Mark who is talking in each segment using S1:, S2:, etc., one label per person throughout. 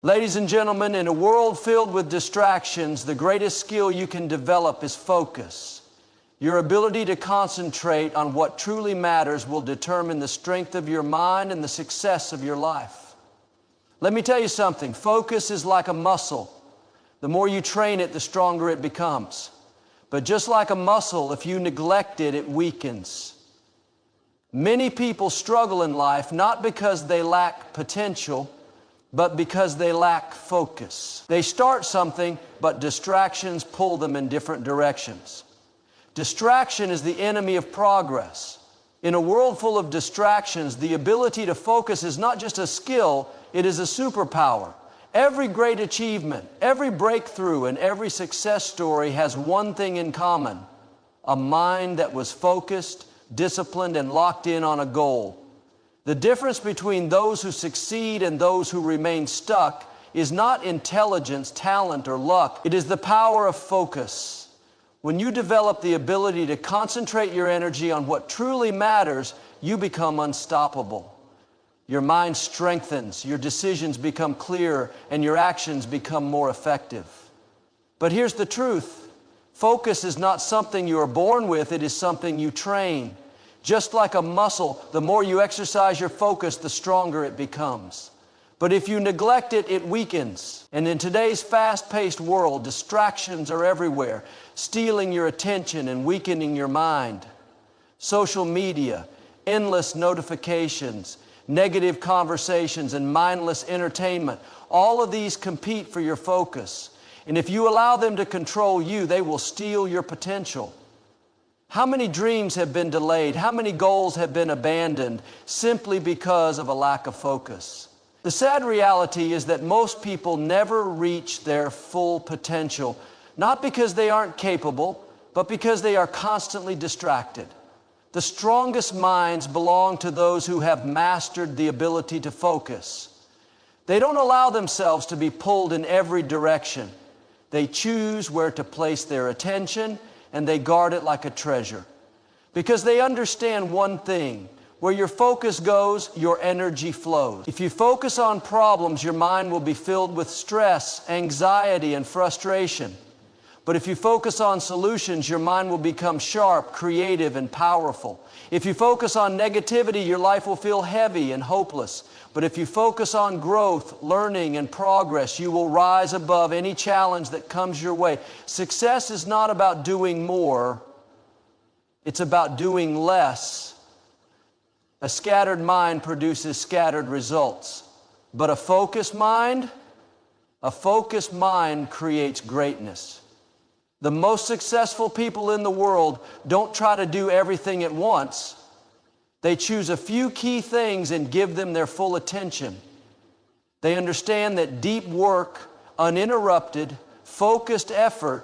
S1: Ladies and gentlemen, in a world filled with distractions, the greatest skill you can develop is focus. Your ability to concentrate on what truly matters will determine the strength of your mind and the success of your life. Let me tell you something, focus is like a muscle. The more you train it, the stronger it becomes. But just like a muscle, if you neglect it, it weakens. Many people struggle in life not because they lack potential, but because they lack focus. They start something, but distractions pull them in different directions. Distraction is the enemy of progress. In a world full of distractions, the ability to focus is not just a skill, it is a superpower. Every great achievement, every breakthrough, and every success story has one thing in common: a mind that was focused, disciplined, and locked in on a goal. The difference between those who succeed and those who remain stuck is not intelligence, talent, or luck. It is the power of focus. When you develop the ability to concentrate your energy on what truly matters, you become unstoppable. Your mind strengthens, your decisions become clearer, and your actions become more effective. But here's the truth. Focus is not something you are born with, it is something you train. Just like a muscle, the more you exercise your focus, the stronger it becomes. But if you neglect it, it weakens. And in today's fast-paced world, distractions are everywhere, stealing your attention and weakening your mind. Social media, endless notifications, negative conversations, and mindless entertainment, all of these compete for your focus. And if you allow them to control you, they will steal your potential. How many dreams have been delayed? How many goals have been abandoned simply because of a lack of focus? The sad reality is that most people never reach their full potential, not because they aren't capable, but because they are constantly distracted. The strongest minds belong to those who have mastered the ability to focus. They don't allow themselves to be pulled in every direction. They choose where to place their attention, and they guard it like a treasure. Because they understand one thing: where your focus goes, your energy flows. If you focus on problems, your mind will be filled with stress, anxiety, and frustration. But if you focus on solutions, your mind will become sharp, creative, and powerful. If you focus on negativity, your life will feel heavy and hopeless. But if you focus on growth, learning, and progress, you will rise above any challenge that comes your way. Success is not about doing more, it's about doing less. A scattered mind produces scattered results. But a focused mind creates greatness. The most successful people in the world don't try to do everything at once. They choose a few key things and give them their full attention. They understand that deep work, uninterrupted, focused effort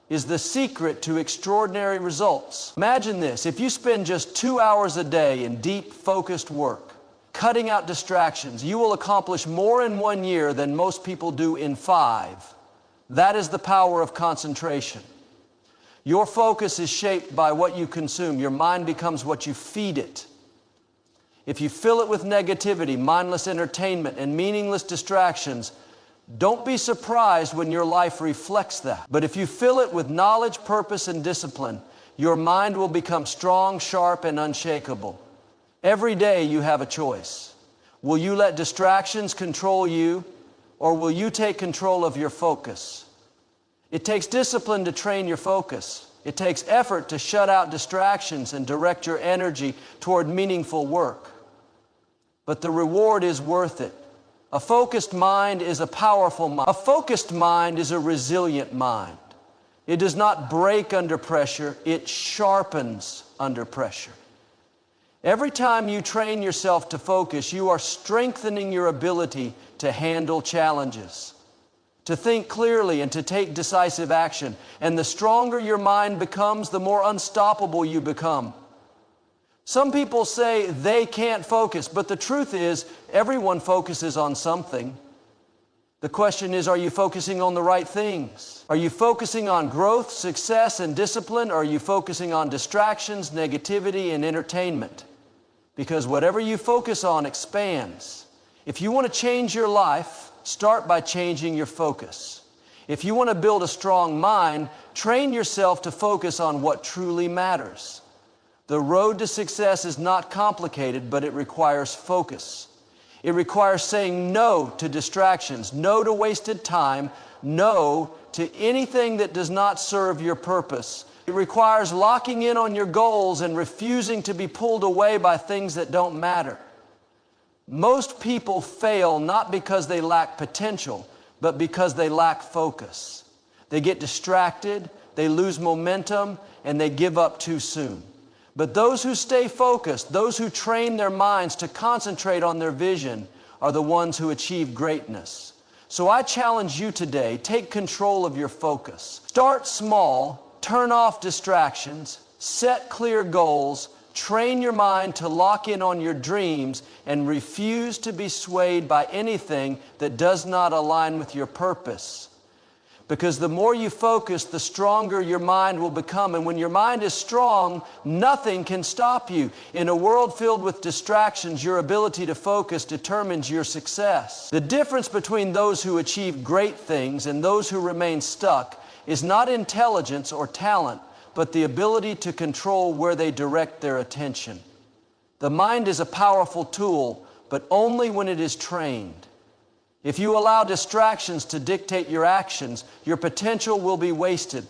S1: is the secret to extraordinary results. Imagine this: if you spend just 2 hours a day in deep, focused work, cutting out distractions, you will accomplish more in 1 year than most people do in 5. That is the power of concentration. Your focus is shaped by what you consume. Your mind becomes what you feed it. If you fill it with negativity, mindless entertainment, and meaningless distractions, don't be surprised when your life reflects that. But if you fill it with knowledge, purpose, and discipline, your mind will become strong, sharp, and unshakable. Every day you have a choice. Will you let distractions control you, or will you take control of your focus? It takes discipline to train your focus. It takes effort to shut out distractions and direct your energy toward meaningful work. But the reward is worth it. A focused mind is a powerful mind. A focused mind is a resilient mind. It does not break under pressure, it sharpens under pressure. Every time you train yourself to focus, you are strengthening your ability to handle challenges, to think clearly, and to take decisive action. And the stronger your mind becomes, the more unstoppable you become. Some people say they can't focus, but the truth is, everyone focuses on something. The question is, are you focusing on the right things? Are you focusing on growth, success, and discipline, or are you focusing on distractions, negativity, and entertainment? Because whatever you focus on expands. If you want to change your life, start by changing your focus. If you want to build a strong mind, train yourself to focus on what truly matters. The road to success is not complicated, but it requires focus. It requires saying no to distractions, no to wasted time, no to anything that does not serve your purpose. It requires locking in on your goals and refusing to be pulled away by things that don't matter. Most people fail not because they lack potential, but because they lack focus. They get distracted, they lose momentum, and they give up too soon. But those who stay focused, those who train their minds to concentrate on their vision, are the ones who achieve greatness. So I challenge you today, take control of your focus. Start small, turn off distractions, set clear goals, train your mind to lock in on your dreams, and refuse to be swayed by anything that does not align with your purpose. Because the more you focus, the stronger your mind will become. And when your mind is strong, nothing can stop you. In a world filled with distractions, your ability to focus determines your success. The difference between those who achieve great things and those who remain stuck is not intelligence or talent, but the ability to control where they direct their attention. The mind is a powerful tool, but only when it is trained. If you allow distractions to dictate your actions, your potential will be wasted.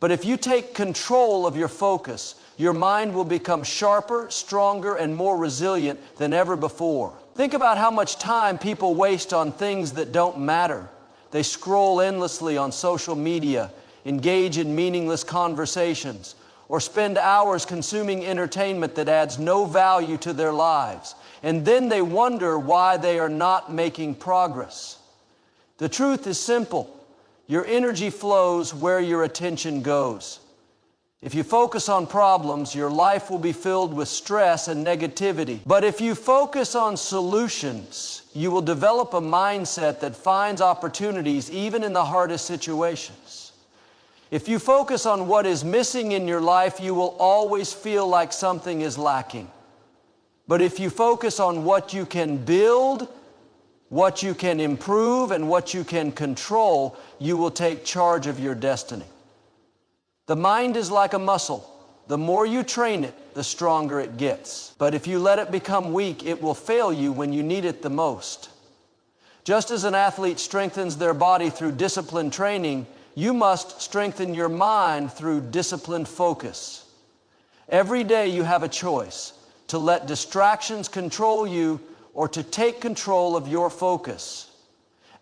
S1: But if you take control of your focus, your mind will become sharper, stronger, and more resilient than ever before. Think about how much time people waste on things that don't matter. They scroll endlessly on social media, engage in meaningless conversations, or spend hours consuming entertainment that adds no value to their lives. And then they wonder why they are not making progress. The truth is simple. Your energy flows where your attention goes. If you focus on problems, your life will be filled with stress and negativity. But if you focus on solutions, you will develop a mindset that finds opportunities even in the hardest situations. If you focus on what is missing in your life, you will always feel like something is lacking. But if you focus on what you can build, what you can improve, and what you can control, you will take charge of your destiny. The mind is like a muscle. The more you train it, the stronger it gets. But if you let it become weak, it will fail you when you need it the most. Just as an athlete strengthens their body through disciplined training, you must strengthen your mind through disciplined focus. Every day you have a choice: to let distractions control you or to take control of your focus.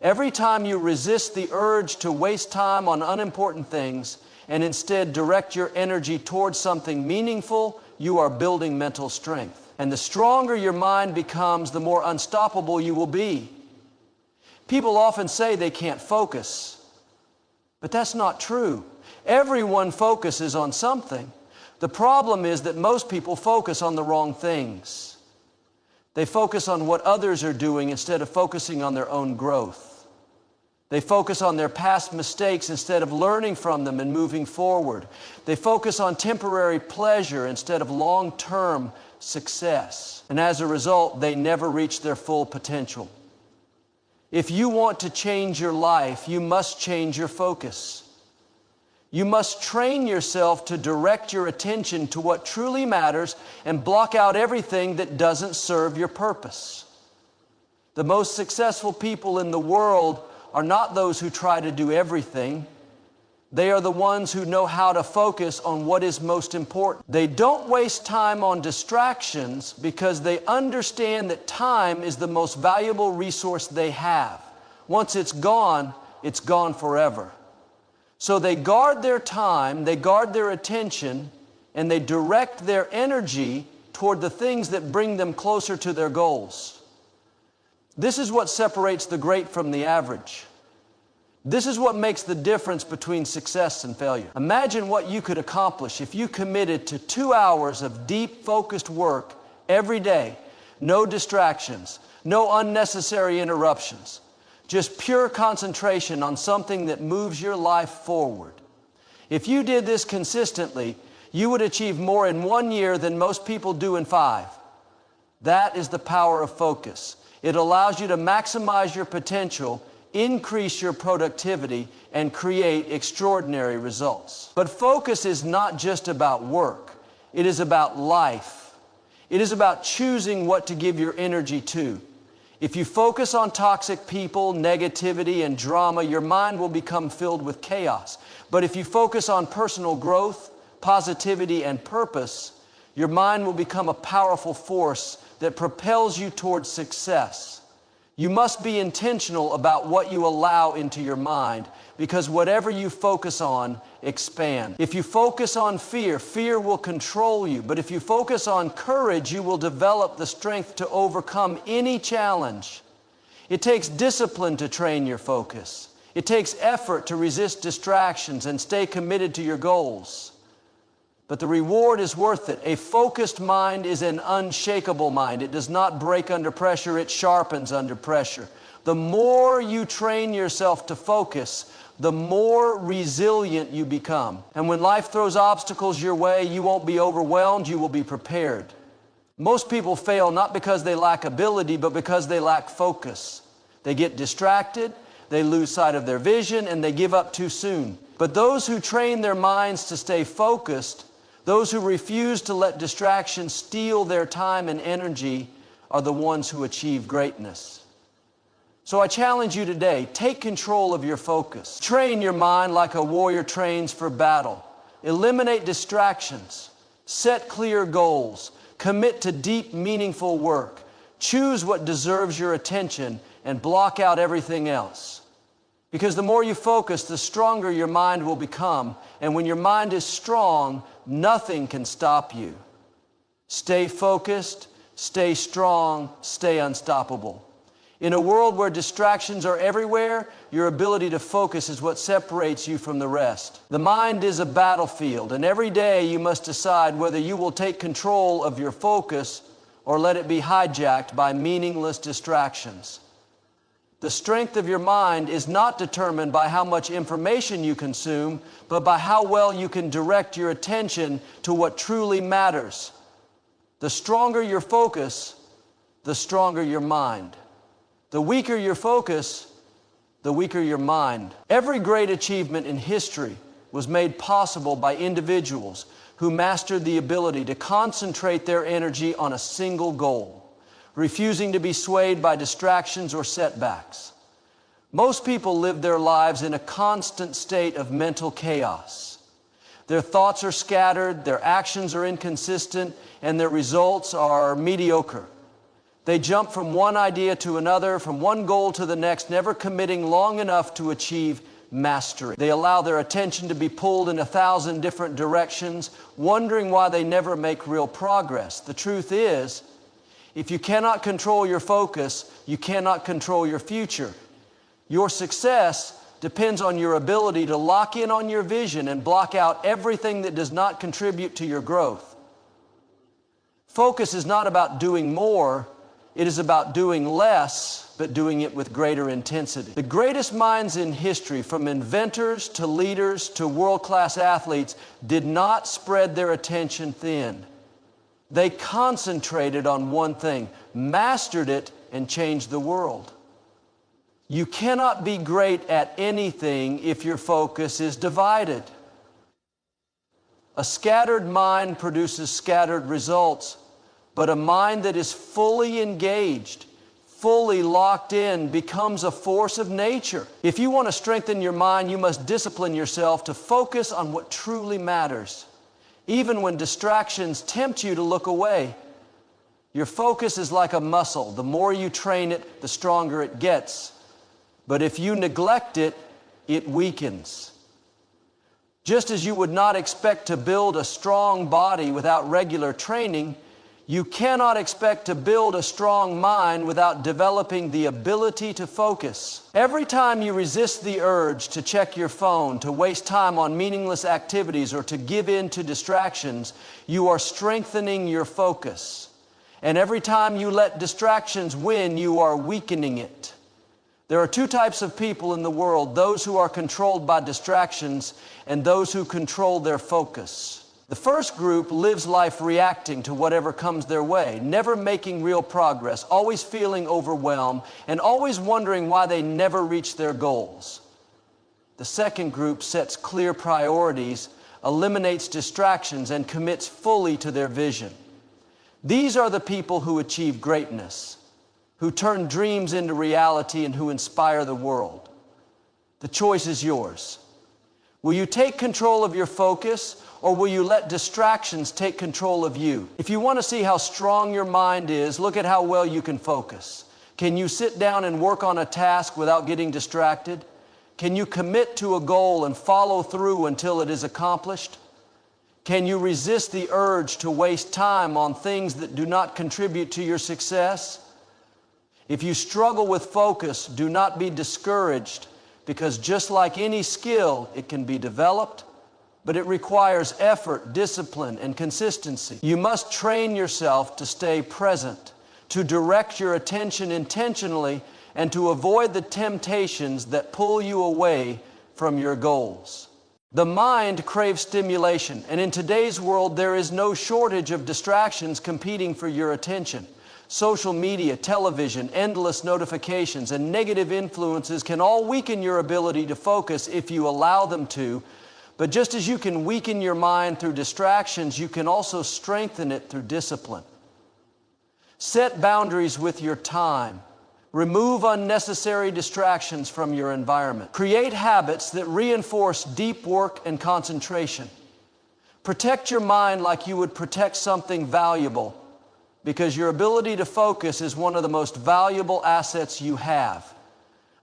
S1: Every time you resist the urge to waste time on unimportant things and instead direct your energy towards something meaningful, you are building mental strength. And the stronger your mind becomes, the more unstoppable you will be. People often say they can't focus, but that's not true. Everyone focuses on something. The problem is that most people focus on the wrong things. They focus on what others are doing instead of focusing on their own growth. They focus on their past mistakes instead of learning from them and moving forward. They focus on temporary pleasure instead of long-term success. And as a result, they never reach their full potential. If you want to change your life, you must change your focus. You must train yourself to direct your attention to what truly matters and block out everything that doesn't serve your purpose. The most successful people in the world are not those who try to do everything. They are the ones who know how to focus on what is most important. They don't waste time on distractions because they understand that time is the most valuable resource they have. Once it's gone forever. So they guard their time, they guard their attention, and they direct their energy toward the things that bring them closer to their goals. This is what separates the great from the average. This is what makes the difference between success and failure. Imagine what you could accomplish if you committed to 2 hours of deep, focused work every day. No distractions, no unnecessary interruptions. Just pure concentration on something that moves your life forward. If you did this consistently, you would achieve more in 1 year than most people do in 5. That is the power of focus. It allows you to maximize your potential, increase your productivity, and create extraordinary results. But focus is not just about work. It is about life. It is about choosing what to give your energy to. If you focus on toxic people, negativity, and drama, your mind will become filled with chaos. But if you focus on personal growth, positivity, and purpose, your mind will become a powerful force that propels you towards success. You must be intentional about what you allow into your mind, because whatever you focus on expands. If you focus on fear, fear will control you. But if you focus on courage, you will develop the strength to overcome any challenge. It takes discipline to train your focus. It takes effort to resist distractions and stay committed to your goals. But the reward is worth it. A focused mind is an unshakable mind. It does not break under pressure, it sharpens under pressure. The more you train yourself to focus, the more resilient you become. And when life throws obstacles your way, you won't be overwhelmed, you will be prepared. Most people fail not because they lack ability, but because they lack focus. They get distracted, they lose sight of their vision, and they give up too soon. But those who train their minds to stay focused, those who refuse to let distractions steal their time and energy, are the ones who achieve greatness. So I challenge you today, take control of your focus. Train your mind like a warrior trains for battle. Eliminate distractions. Set clear goals. Commit to deep, meaningful work. Choose what deserves your attention and block out everything else. Because the more you focus, the stronger your mind will become. And when your mind is strong, nothing can stop you. Stay focused, stay strong, stay unstoppable. In a world where distractions are everywhere, your ability to focus is what separates you from the rest. The mind is a battlefield, and every day you must decide whether you will take control of your focus or let it be hijacked by meaningless distractions. The strength of your mind is not determined by how much information you consume, but by how well you can direct your attention to what truly matters. The stronger your focus, the stronger your mind. The weaker your focus, the weaker your mind. Every great achievement in history was made possible by individuals who mastered the ability to concentrate their energy on a single goal, refusing to be swayed by distractions or setbacks. Most people live their lives in a constant state of mental chaos. Their thoughts are scattered, their actions are inconsistent, and their results are mediocre. They jump from one idea to another, from one goal to the next, never committing long enough to achieve mastery. They allow their attention to be pulled in 1,000 different directions, wondering why they never make real progress. The truth is, if you cannot control your focus, you cannot control your future. Your success depends on your ability to lock in on your vision and block out everything that does not contribute to your growth. Focus is not about doing more. It is about doing less, but doing it with greater intensity. The greatest minds in history, from inventors to leaders to world-class athletes, did not spread their attention thin. They concentrated on one thing, mastered it, and changed the world. You cannot be great at anything if your focus is divided. A scattered mind produces scattered results. But a mind that is fully engaged, fully locked in, becomes a force of nature. If you want to strengthen your mind, you must discipline yourself to focus on what truly matters. Even when distractions tempt you to look away, your focus is like a muscle. The more you train it, the stronger it gets. But if you neglect it, it weakens. Just as you would not expect to build a strong body without regular training, you cannot expect to build a strong mind without developing the ability to focus. Every time you resist the urge to check your phone, to waste time on meaningless activities, or to give in to distractions, you are strengthening your focus. And every time you let distractions win, you are weakening it. There are two types of people in the world: those who are controlled by distractions and those who control their focus. The first group lives life reacting to whatever comes their way, never making real progress, always feeling overwhelmed, and always wondering why they never reach their goals. The second group sets clear priorities, eliminates distractions, and commits fully to their vision. These are the people who achieve greatness, who turn dreams into reality, and who inspire the world. The choice is yours. Will you take control of your focus, or will you let distractions take control of you? If you want to see how strong your mind is, look at how well you can focus. Can you sit down and work on a task without getting distracted? Can you commit to a goal and follow through until it is accomplished? Can you resist the urge to waste time on things that do not contribute to your success? If you struggle with focus, do not be discouraged, because just like any skill, it can be developed, but it requires effort, discipline, and consistency. You must train yourself to stay present, to direct your attention intentionally, and to avoid the temptations that pull you away from your goals. The mind craves stimulation, and in today's world, there is no shortage of distractions competing for your attention. Social media, television, endless notifications, and negative influences can all weaken your ability to focus if you allow them to. But just as you can weaken your mind through distractions, you can also strengthen it through discipline. Set boundaries with your time. Remove unnecessary distractions from your environment. Create habits that reinforce deep work and concentration. Protect your mind like you would protect something valuable, because your ability to focus is one of the most valuable assets you have.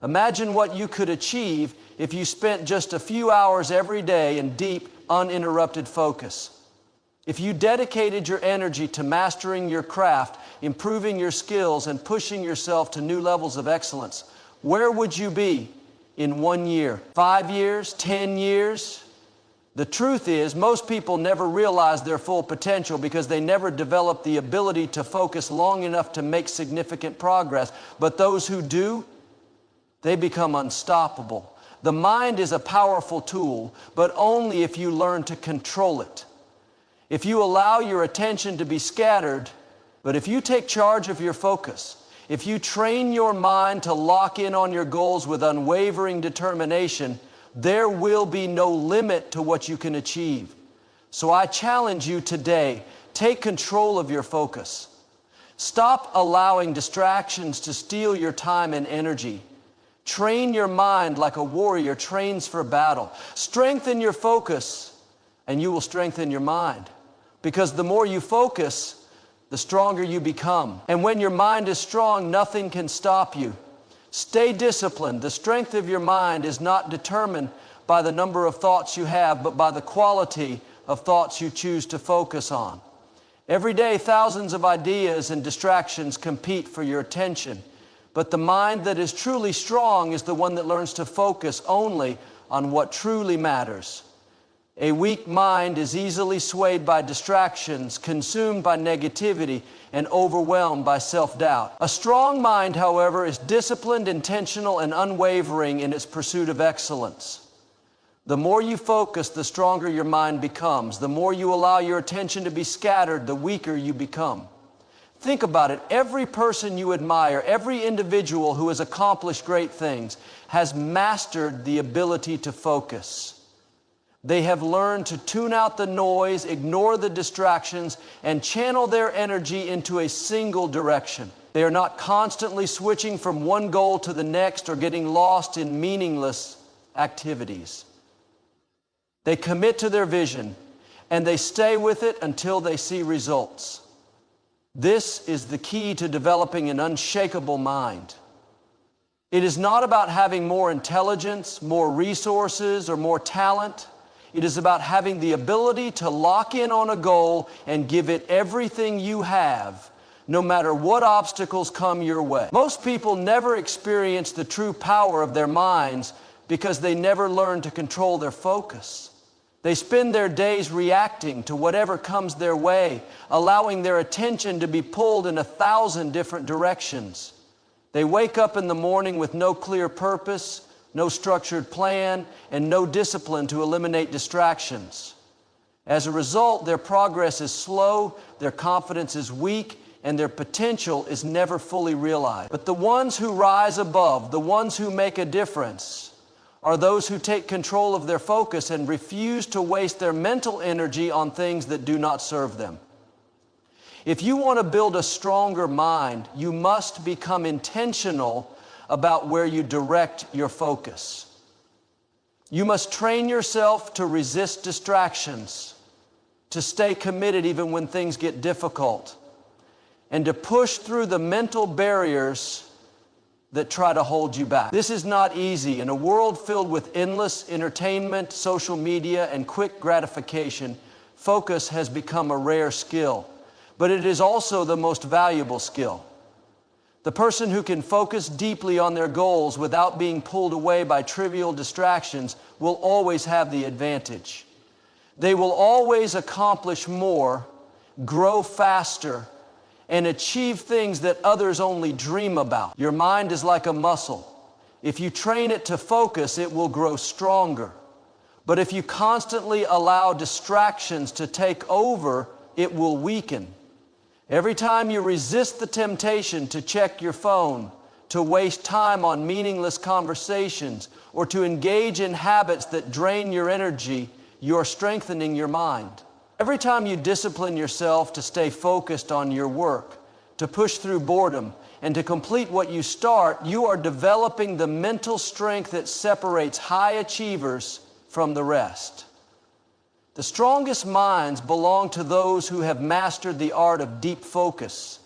S1: Imagine what you could achieve if you spent just a few hours every day in deep, uninterrupted focus. If you dedicated your energy to mastering your craft, improving your skills, and pushing yourself to new levels of excellence, where would you be in 1 year, 5 years, 10 years? The truth is, most people never realize their full potential because they never develop the ability to focus long enough to make significant progress. But those who do, they become unstoppable. The mind is a powerful tool, but only if you learn to control it. If you allow your attention to be scattered, but if you take charge of your focus, if you train your mind to lock in on your goals with unwavering determination, there will be no limit to what you can achieve. So I challenge you today, take control of your focus. Stop allowing distractions to steal your time and energy. Train your mind like a warrior trains for battle. Strengthen your focus, and you will strengthen your mind. Because the more you focus, the stronger you become. And when your mind is strong, nothing can stop you. Stay disciplined. The strength of your mind is not determined by the number of thoughts you have, but by the quality of thoughts you choose to focus on. Every day, thousands of ideas and distractions compete for your attention. But the mind that is truly strong is the one that learns to focus only on what truly matters. A weak mind is easily swayed by distractions, consumed by negativity, and overwhelmed by self-doubt. A strong mind, however, is disciplined, intentional, and unwavering in its pursuit of excellence. The more you focus, the stronger your mind becomes. The more you allow your attention to be scattered, the weaker you become. Think about it. Every person you admire, every individual who has accomplished great things, has mastered the ability to focus. They have learned to tune out the noise, ignore the distractions, and channel their energy into a single direction. They are not constantly switching from one goal to the next or getting lost in meaningless activities. They commit to their vision, and they stay with it until they see results. This is the key to developing an unshakable mind. It is not about having more intelligence, more resources, or more talent. It is about having the ability to lock in on a goal and give it everything you have, no matter what obstacles come your way. Most people never experience the true power of their minds because they never learn to control their focus. They spend their days reacting to whatever comes their way, allowing their attention to be pulled in 1,000 different directions. They wake up in the morning with no clear purpose, no structured plan, and no discipline to eliminate distractions. As a result, their progress is slow, their confidence is weak, and their potential is never fully realized. But the ones who rise above, the ones who make a difference, are those who take control of their focus and refuse to waste their mental energy on things that do not serve them. If you want to build a stronger mind, you must become intentional about where you direct your focus. You must train yourself to resist distractions, to stay committed even when things get difficult, and to push through the mental barriers that try to hold you back. This is not easy. In a world filled with endless entertainment, social media, and quick gratification, focus has become a rare skill, but it is also the most valuable skill. The person who can focus deeply on their goals without being pulled away by trivial distractions will always have the advantage. They will always accomplish more, grow faster, and achieve things that others only dream about. Your mind is like a muscle. If you train it to focus, it will grow stronger. But if you constantly allow distractions to take over, it will weaken. Every time you resist the temptation to check your phone, to waste time on meaningless conversations, or to engage in habits that drain your energy, you are strengthening your mind. Every time you discipline yourself to stay focused on your work, to push through boredom, and to complete what you start, you are developing the mental strength that separates high achievers from the rest. The strongest minds belong to those who have mastered the art of deep focus.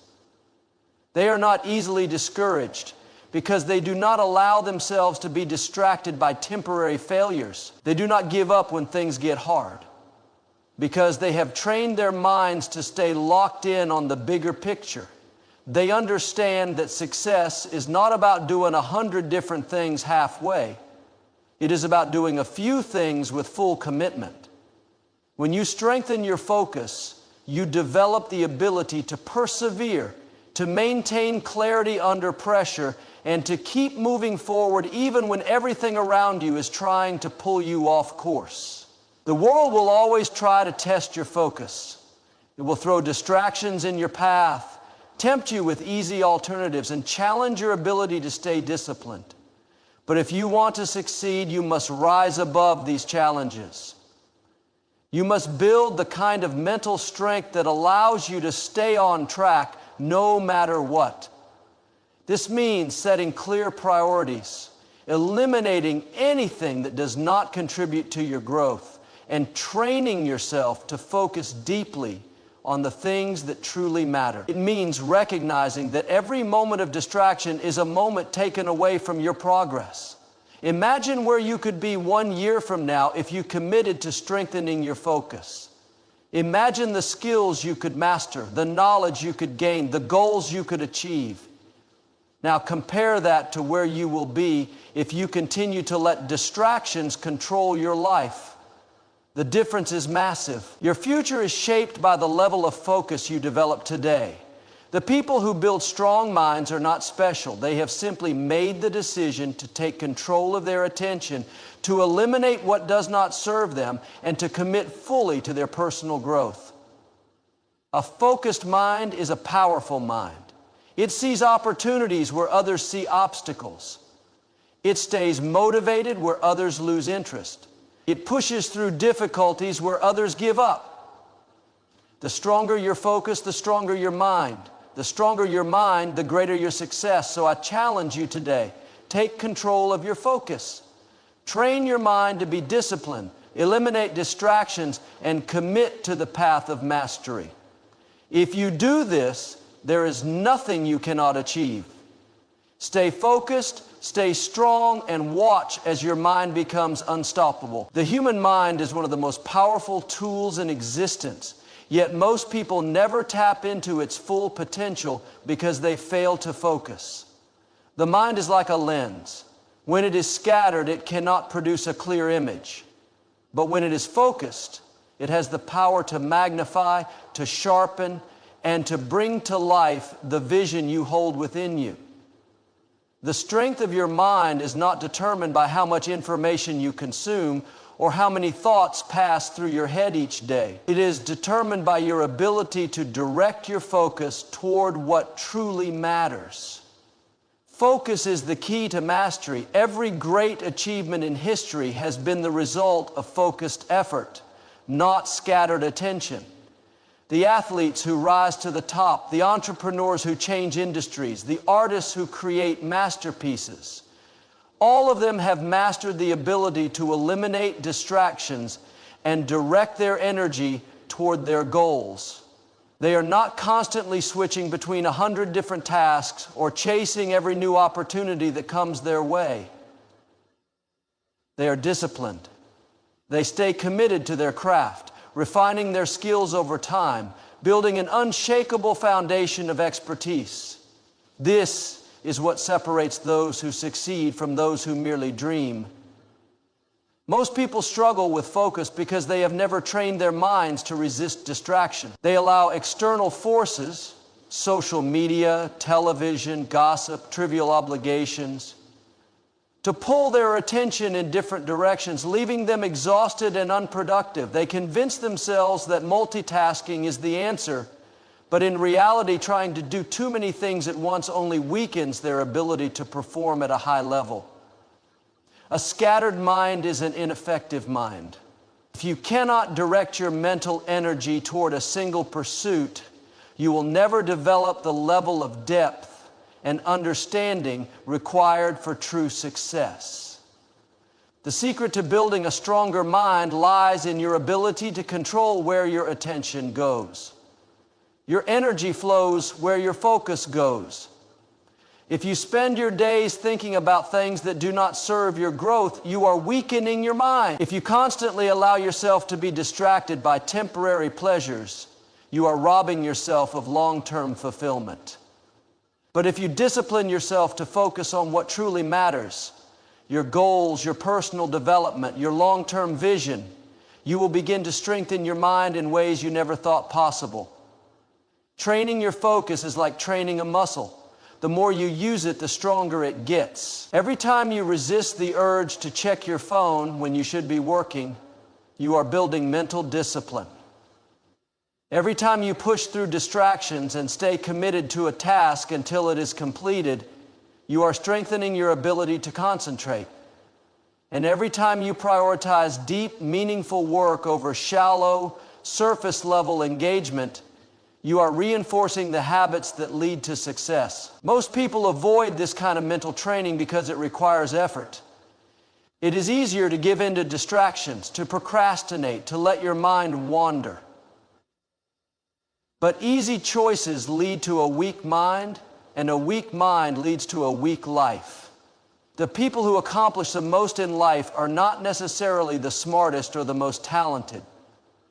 S1: They are not easily discouraged because they do not allow themselves to be distracted by temporary failures. They do not give up when things get hard because they have trained their minds to stay locked in on the bigger picture. They understand that success is not about doing 100 different things halfway. It is about doing a few things with full commitment. When you strengthen your focus, you develop the ability to persevere, to maintain clarity under pressure, and to keep moving forward even when everything around you is trying to pull you off course. The world will always try to test your focus. It will throw distractions in your path, tempt you with easy alternatives, and challenge your ability to stay disciplined. But if you want to succeed, you must rise above these challenges. You must build the kind of mental strength that allows you to stay on track no matter what. This means setting clear priorities, eliminating anything that does not contribute to your growth, and training yourself to focus deeply on the things that truly matter. It means recognizing that every moment of distraction is a moment taken away from your progress. Imagine where you could be 1 year from now if you committed to strengthening your focus. Imagine the skills you could master, the knowledge you could gain, the goals you could achieve. Now compare that to where you will be if you continue to let distractions control your life. The difference is massive. Your future is shaped by the level of focus you develop today. The people who build strong minds are not special. They have simply made the decision to take control of their attention, to eliminate what does not serve them, and to commit fully to their personal growth. A focused mind is a powerful mind. It sees opportunities where others see obstacles. It stays motivated where others lose interest. It pushes through difficulties where others give up. The stronger your focus, the stronger your mind. The stronger your mind, the greater your success. So I challenge you today, take control of your focus. Train your mind to be disciplined, eliminate distractions, and commit to the path of mastery. If you do this, there is nothing you cannot achieve. Stay focused, stay strong, and watch as your mind becomes unstoppable. The human mind is one of the most powerful tools in existence. Yet most people never tap into its full potential because they fail to focus. The mind is like a lens. When it is scattered, it cannot produce a clear image. But when it is focused, it has the power to magnify, to sharpen, and to bring to life the vision you hold within you. The strength of your mind is not determined by how much information you consume or how many thoughts pass through your head each day. It is determined by your ability to direct your focus toward what truly matters. Focus is the key to mastery. Every great achievement in history has been the result of focused effort, not scattered attention. The athletes who rise to the top, the entrepreneurs who change industries, the artists who create masterpieces, all of them have mastered the ability to eliminate distractions and direct their energy toward their goals. They are not constantly switching between 100 different tasks or chasing every new opportunity that comes their way. They are disciplined. They stay committed to their craft, refining their skills over time, building an unshakable foundation of expertise. This is what separates those who succeed from those who merely dream. Most people struggle with focus because they have never trained their minds to resist distraction. They allow external forces, social media, television, gossip, trivial obligations, to pull their attention in different directions, leaving them exhausted and unproductive. They convince themselves that multitasking is the answer, but in reality, trying to do too many things at once only weakens their ability to perform at a high level. A scattered mind is an ineffective mind. If you cannot direct your mental energy toward a single pursuit, you will never develop the level of depth and understanding required for true success. The secret to building a stronger mind lies in your ability to control where your attention goes. Your energy flows where your focus goes. If you spend your days thinking about things that do not serve your growth, you are weakening your mind. If you constantly allow yourself to be distracted by temporary pleasures, you are robbing yourself of long-term fulfillment. But if you discipline yourself to focus on what truly matters, your goals, your personal development, your long-term vision, you will begin to strengthen your mind in ways you never thought possible. Training your focus is like training a muscle. The more you use it, the stronger it gets. Every time you resist the urge to check your phone when you should be working, you are building mental discipline. Every time you push through distractions and stay committed to a task until it is completed, you are strengthening your ability to concentrate. And every time you prioritize deep, meaningful work over shallow, surface-level engagement, you are reinforcing the habits that lead to success. Most people avoid this kind of mental training because it requires effort. It is easier to give in to distractions, to procrastinate, to let your mind wander. But easy choices lead to a weak mind, and a weak mind leads to a weak life. The people who accomplish the most in life are not necessarily the smartest or the most talented.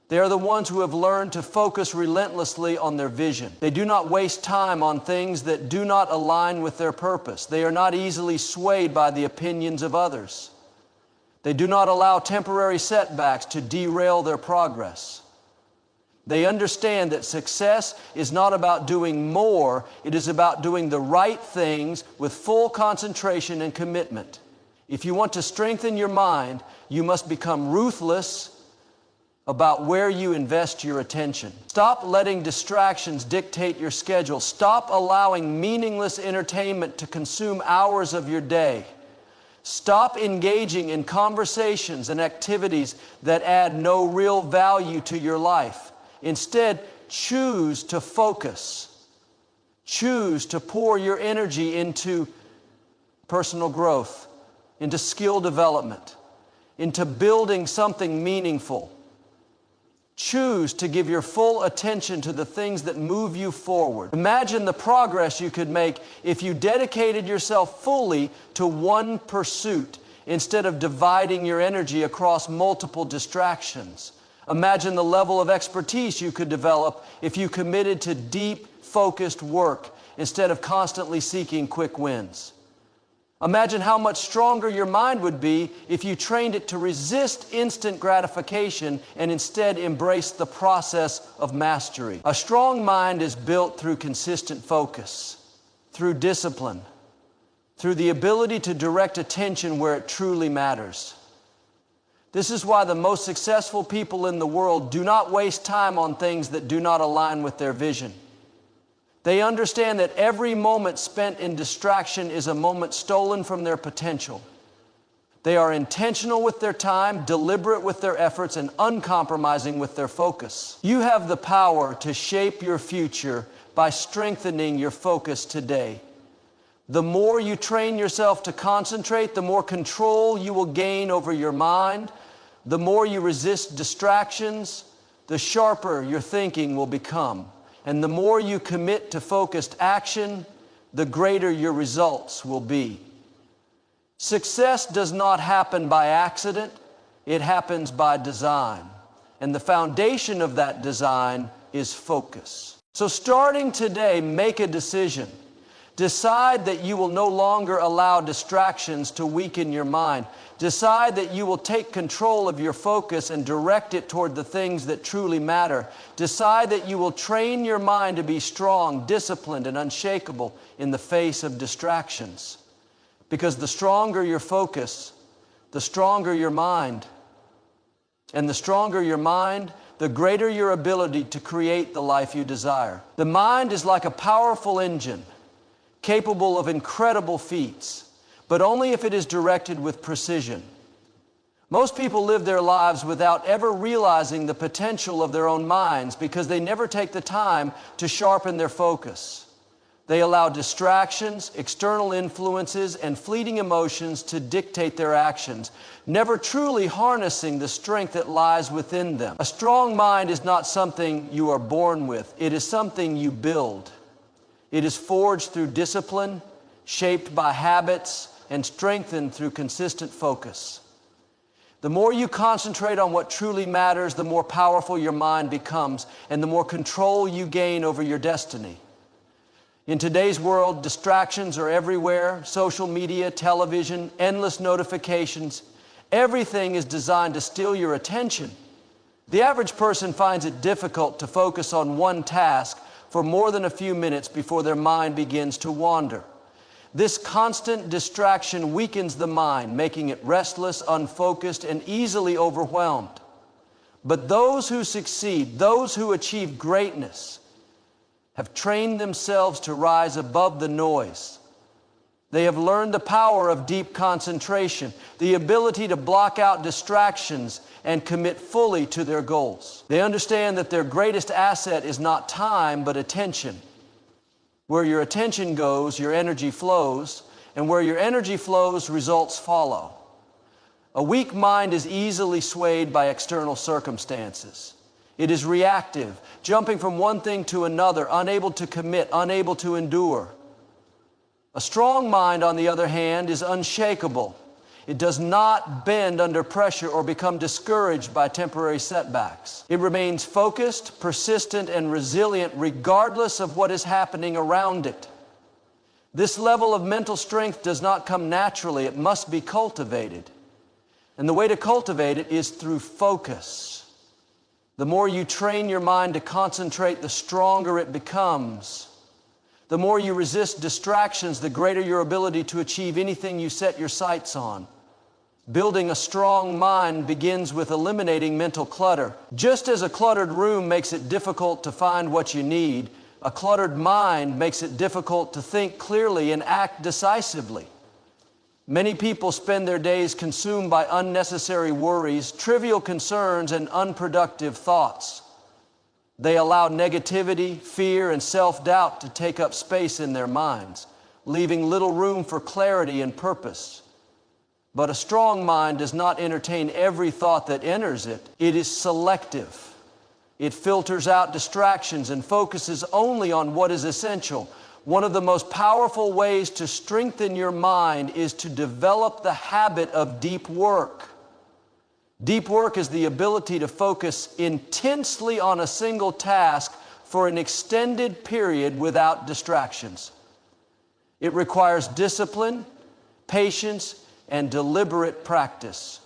S1: They are the ones who have learned to focus relentlessly on their vision. They do not waste time on things that do not align with their purpose. They are not easily swayed by the opinions of others. They do not allow temporary setbacks to derail their progress. They understand that success is not about doing more, it is about doing the right things with full concentration and commitment. If you want to strengthen your mind, you must become ruthless about where you invest your attention. Stop letting distractions dictate your schedule. Stop allowing meaningless entertainment to consume hours of your day. Stop engaging in conversations and activities that add no real value to your life. Instead, choose to focus. Choose to pour your energy into personal growth, into skill development, into building something meaningful. Choose to give your full attention to the things that move you forward. Imagine the progress you could make if you dedicated yourself fully to one pursuit instead of dividing your energy across multiple distractions. Imagine the level of expertise you could develop if you committed to deep, focused work instead of constantly seeking quick wins. Imagine how much stronger your mind would be if you trained it to resist instant gratification and instead embrace the process of mastery. A strong mind is built through consistent focus, through discipline, through the ability to direct attention where it truly matters. This is why the most successful people in the world do not waste time on things that do not align with their vision. They understand that every moment spent in distraction is a moment stolen from their potential. They are intentional with their time, deliberate with their efforts, and uncompromising with their focus. You have the power to shape your future by strengthening your focus today. The more you train yourself to concentrate, the more control you will gain over your mind. The more you resist distractions, the sharper your thinking will become. And the more you commit to focused action, the greater your results will be. Success does not happen by accident, it happens by design. And the foundation of that design is focus. So starting today, make a decision. Decide that you will no longer allow distractions to weaken your mind. Decide that you will take control of your focus and direct it toward the things that truly matter. Decide that you will train your mind to be strong, disciplined, and unshakable in the face of distractions. Because the stronger your focus, the stronger your mind. And the stronger your mind, the greater your ability to create the life you desire. The mind is like a powerful engine, capable of incredible feats, but only if it is directed with precision. Most people live their lives without ever realizing the potential of their own minds because they never take the time to sharpen their focus. They allow distractions, external influences, and fleeting emotions to dictate their actions, never truly harnessing the strength that lies within them. A strong mind is not something you are born with. It is something you build. It is forged through discipline, shaped by habits, and strengthened through consistent focus. The more you concentrate on what truly matters, the more powerful your mind becomes, and the more control you gain over your destiny. In today's world, distractions are everywhere: social media, television, endless notifications. Everything is designed to steal your attention. The average person finds it difficult to focus on one task for more than a few minutes before their mind begins to wander. This constant distraction weakens the mind, making it restless, unfocused, and easily overwhelmed. But those who succeed, those who achieve greatness, have trained themselves to rise above the noise. They have learned the power of deep concentration, the ability to block out distractions and commit fully to their goals. They understand that their greatest asset is not time, but attention. Where your attention goes, your energy flows, and where your energy flows, results follow. A weak mind is easily swayed by external circumstances. It is reactive, jumping from one thing to another, unable to commit, unable to endure. A strong mind, on the other hand, is unshakable. It does not bend under pressure or become discouraged by temporary setbacks. It remains focused, persistent, and resilient regardless of what is happening around it. This level of mental strength does not come naturally. It must be cultivated. And the way to cultivate it is through focus. The more you train your mind to concentrate, the stronger it becomes. The more you resist distractions, the greater your ability to achieve anything you set your sights on. Building a strong mind begins with eliminating mental clutter. Just as a cluttered room makes it difficult to find what you need, a cluttered mind makes it difficult to think clearly and act decisively. Many people spend their days consumed by unnecessary worries, trivial concerns, and unproductive thoughts. They allow negativity, fear, and self-doubt to take up space in their minds, leaving little room for clarity and purpose. But a strong mind does not entertain every thought that enters it. It is selective. It filters out distractions and focuses only on what is essential. One of the most powerful ways to strengthen your mind is to develop the habit of deep work. Deep work is the ability to focus intensely on a single task for an extended period without distractions. It requires discipline, patience, and deliberate practice.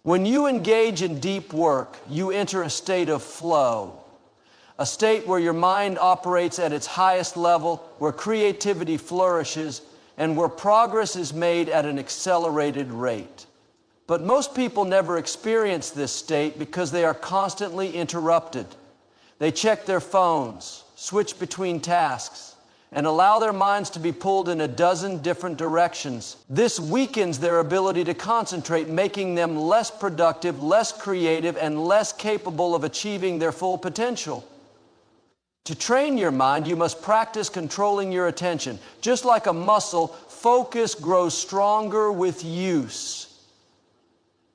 S1: When you engage in deep work, you enter a state of flow, a state where your mind operates at its highest level, where creativity flourishes, and where progress is made at an accelerated rate. But most people never experience this state because they are constantly interrupted. They check their phones, switch between tasks, and allow their minds to be pulled in a dozen different directions. This weakens their ability to concentrate, making them less productive, less creative, and less capable of achieving their full potential. To train your mind, you must practice controlling your attention. Just like a muscle, focus grows stronger with use.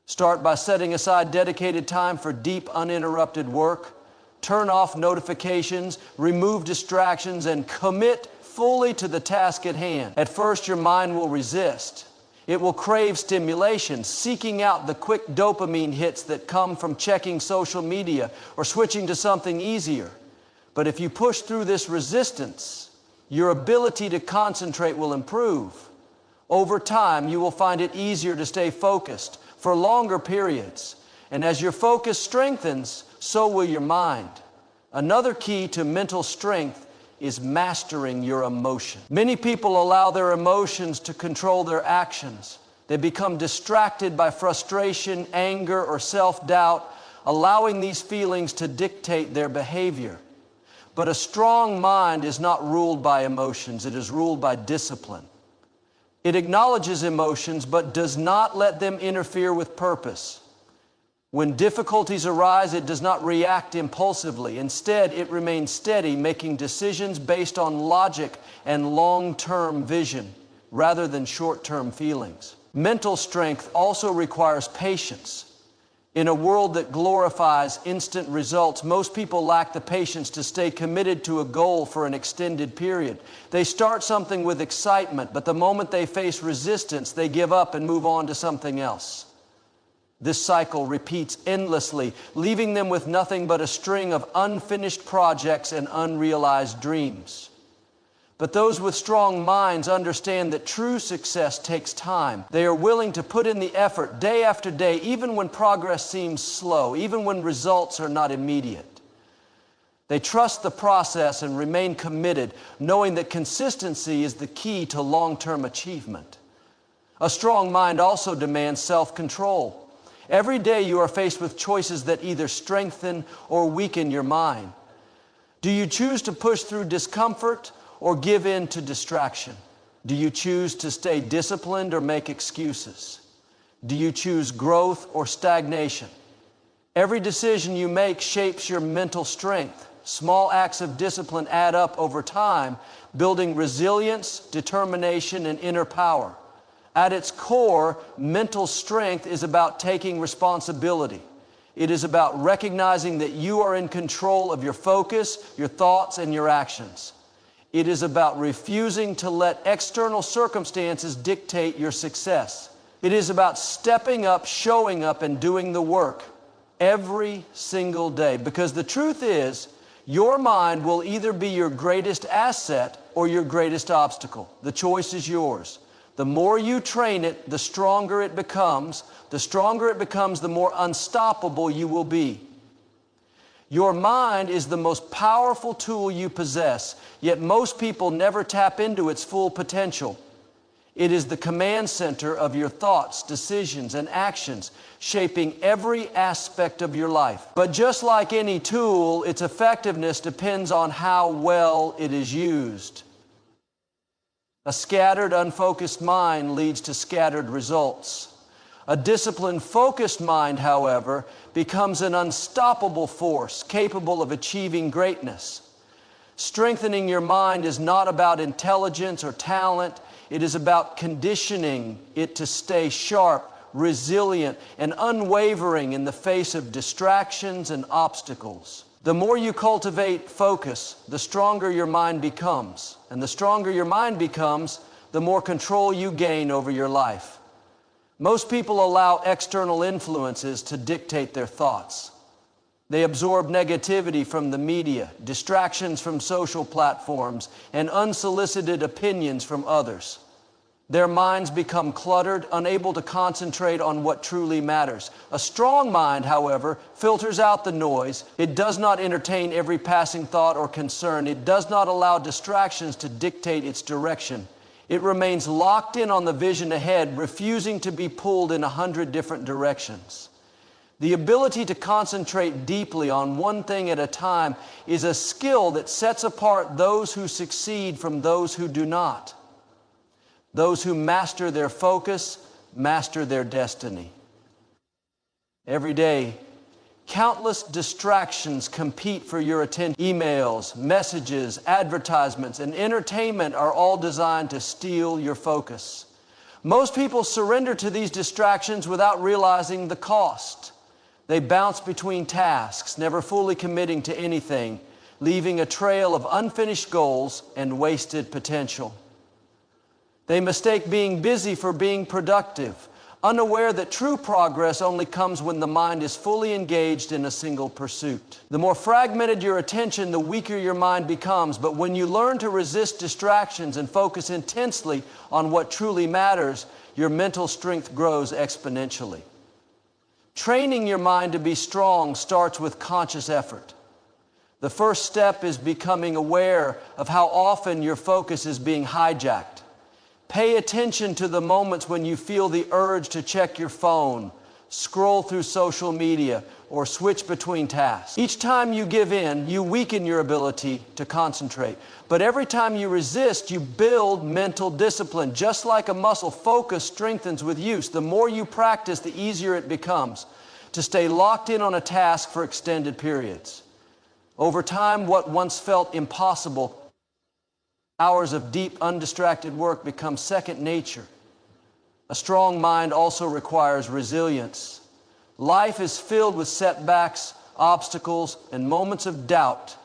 S1: Start by setting aside dedicated time for deep, uninterrupted work. Turn off notifications, remove distractions, and commit fully to the task at hand. At first, your mind will resist. It will crave stimulation, seeking out the quick dopamine hits that come from checking social media or switching to something easier. But if you push through this resistance, your ability to concentrate will improve. Over time, you will find it easier to stay focused for longer periods. And as your focus strengthens, so will your mind. Another key to mental strength is mastering your emotion. Many people allow their emotions to control their actions. They become distracted by frustration, anger, or self-doubt, allowing these feelings to dictate their behavior. But a strong mind is not ruled by emotions, it is ruled by discipline. It acknowledges emotions, but does not let them interfere with purpose. When difficulties arise, it does not react impulsively. Instead, it remains steady, making decisions based on logic and long-term vision, rather than short-term feelings. Mental strength also requires patience. In a world that glorifies instant results, most people lack the patience to stay committed to a goal for an extended period. They start something with excitement, but the moment they face resistance, they give up and move on to something else. This cycle repeats endlessly, leaving them with nothing but a string of unfinished projects and unrealized dreams. But those with strong minds understand that true success takes time. They are willing to put in the effort day after day, even when progress seems slow, even when results are not immediate. They trust the process and remain committed, knowing that consistency is the key to long-term achievement. A strong mind also demands self-control. Every day you are faced with choices that either strengthen or weaken your mind. Do you choose to push through discomfort or give in to distraction? Do you choose to stay disciplined or make excuses? Do you choose growth or stagnation? Every decision you make shapes your mental strength. Small acts of discipline add up over time, building resilience, determination, and inner power. At its core, mental strength is about taking responsibility. It is about recognizing that you are in control of your focus, your thoughts, and your actions. It is about refusing to let external circumstances dictate your success. It is about stepping up, showing up, and doing the work every single day. Because the truth is, your mind will either be your greatest asset or your greatest obstacle. The choice is yours. The more you train it, the stronger it becomes. The stronger it becomes, the more unstoppable you will be. Your mind is the most powerful tool you possess, yet most people never tap into its full potential. It is the command center of your thoughts, decisions, and actions, shaping every aspect of your life. But just like any tool, its effectiveness depends on how well it is used. A scattered, unfocused mind leads to scattered results. A disciplined, focused mind, however, becomes an unstoppable force capable of achieving greatness. Strengthening your mind is not about intelligence or talent. It is about conditioning it to stay sharp, resilient, and unwavering in the face of distractions and obstacles. The more you cultivate focus, the stronger your mind becomes. And the stronger your mind becomes, the more control you gain over your life. Most people allow external influences to dictate their thoughts. They absorb negativity from the media, distractions from social platforms, and unsolicited opinions from others. Their minds become cluttered, unable to concentrate on what truly matters. A strong mind, however, filters out the noise. It does not entertain every passing thought or concern. It does not allow distractions to dictate its direction. It remains locked in on the vision ahead, refusing to be pulled in 100 different directions. The ability to concentrate deeply on one thing at a time is a skill that sets apart those who succeed from those who do not. Those who master their focus master their destiny. Every day, countless distractions compete for your attention. Emails, messages, advertisements, and entertainment are all designed to steal your focus. Most people surrender to these distractions without realizing the cost. They bounce between tasks, never fully committing to anything, leaving a trail of unfinished goals and wasted potential. They mistake being busy for being productive, unaware that true progress only comes when the mind is fully engaged in a single pursuit. The more fragmented your attention, the weaker your mind becomes. But when you learn to resist distractions and focus intensely on what truly matters, your mental strength grows exponentially. Training your mind to be strong starts with conscious effort. The first step is becoming aware of how often your focus is being hijacked. Pay attention to the moments when you feel the urge to check your phone, scroll through social media, or switch between tasks. Each time you give in, you weaken your ability to concentrate. But every time you resist, you build mental discipline. Just like a muscle, focus strengthens with use. The more you practice, the easier it becomes to stay locked in on a task for extended periods. Over time, what once felt impossible, hours of deep, undistracted work, become second nature. A strong mind also requires resilience. Life is filled with setbacks, obstacles, and moments of doubt.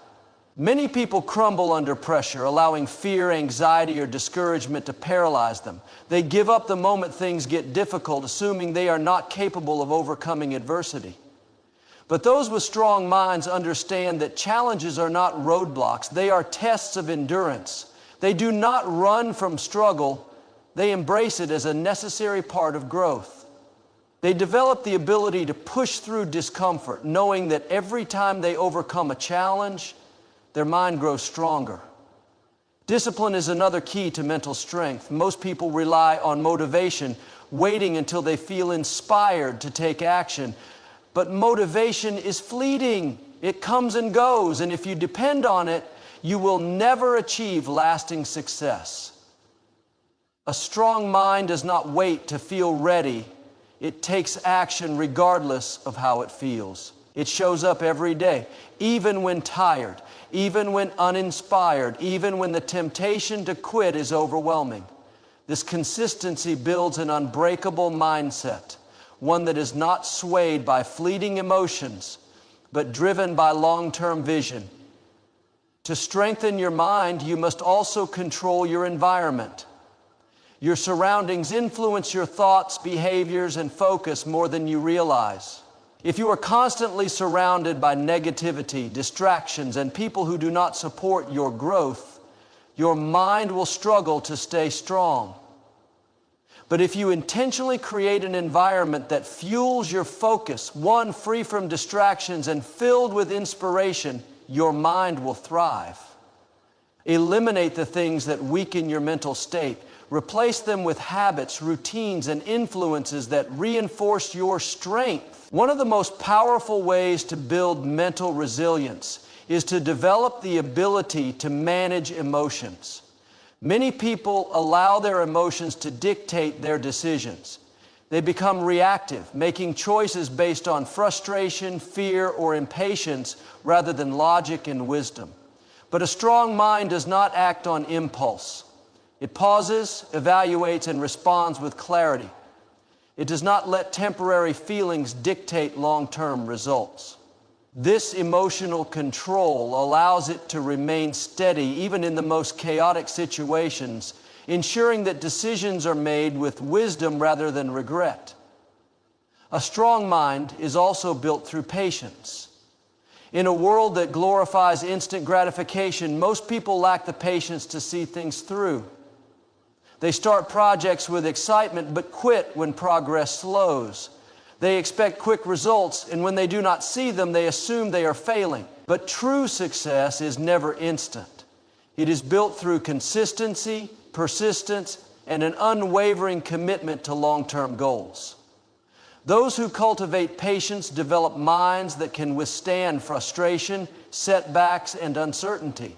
S1: Many people crumble under pressure, allowing fear, anxiety, or discouragement to paralyze them. They give up the moment things get difficult, assuming they are not capable of overcoming adversity. But those with strong minds understand that challenges are not roadblocks. They are tests of endurance. They do not run from struggle. They embrace it as a necessary part of growth. They develop the ability to push through discomfort, knowing that every time they overcome a challenge, their mind grows stronger. Discipline is another key to mental strength. Most people rely on motivation, waiting until they feel inspired to take action. But motivation is fleeting. It comes and goes, and if you depend on it, you will never achieve lasting success. A strong mind does not wait to feel ready. It takes action regardless of how it feels. It shows up every day, even when tired, even when uninspired, even when the temptation to quit is overwhelming. This consistency builds an unbreakable mindset, one that is not swayed by fleeting emotions, but driven by long-term vision. To strengthen your mind, you must also control your environment. Your surroundings influence your thoughts, behaviors, and focus more than you realize. If you are constantly surrounded by negativity, distractions, and people who do not support your growth, your mind will struggle to stay strong. But if you intentionally create an environment that fuels your focus, one free from distractions and filled with inspiration, your mind will thrive. Eliminate the things that weaken your mental state. Replace them with habits, routines, and influences that reinforce your strength. One of the most powerful ways to build mental resilience is to develop the ability to manage emotions. Many people allow their emotions to dictate their decisions. They become reactive, making choices based on frustration, fear, or impatience rather than logic and wisdom. But a strong mind does not act on impulse. It pauses, evaluates, and responds with clarity. It does not let temporary feelings dictate long-term results. This emotional control allows it to remain steady even in the most chaotic situations, ensuring that decisions are made with wisdom rather than regret. A strong mind is also built through patience. In a world that glorifies instant gratification, most people lack the patience to see things through. They start projects with excitement but quit when progress slows. They expect quick results, and when they do not see them, they assume they are failing. But true success is never instant. It is built through consistency, persistence, and an unwavering commitment to long-term goals. Those who cultivate patience develop minds that can withstand frustration, setbacks, and uncertainty.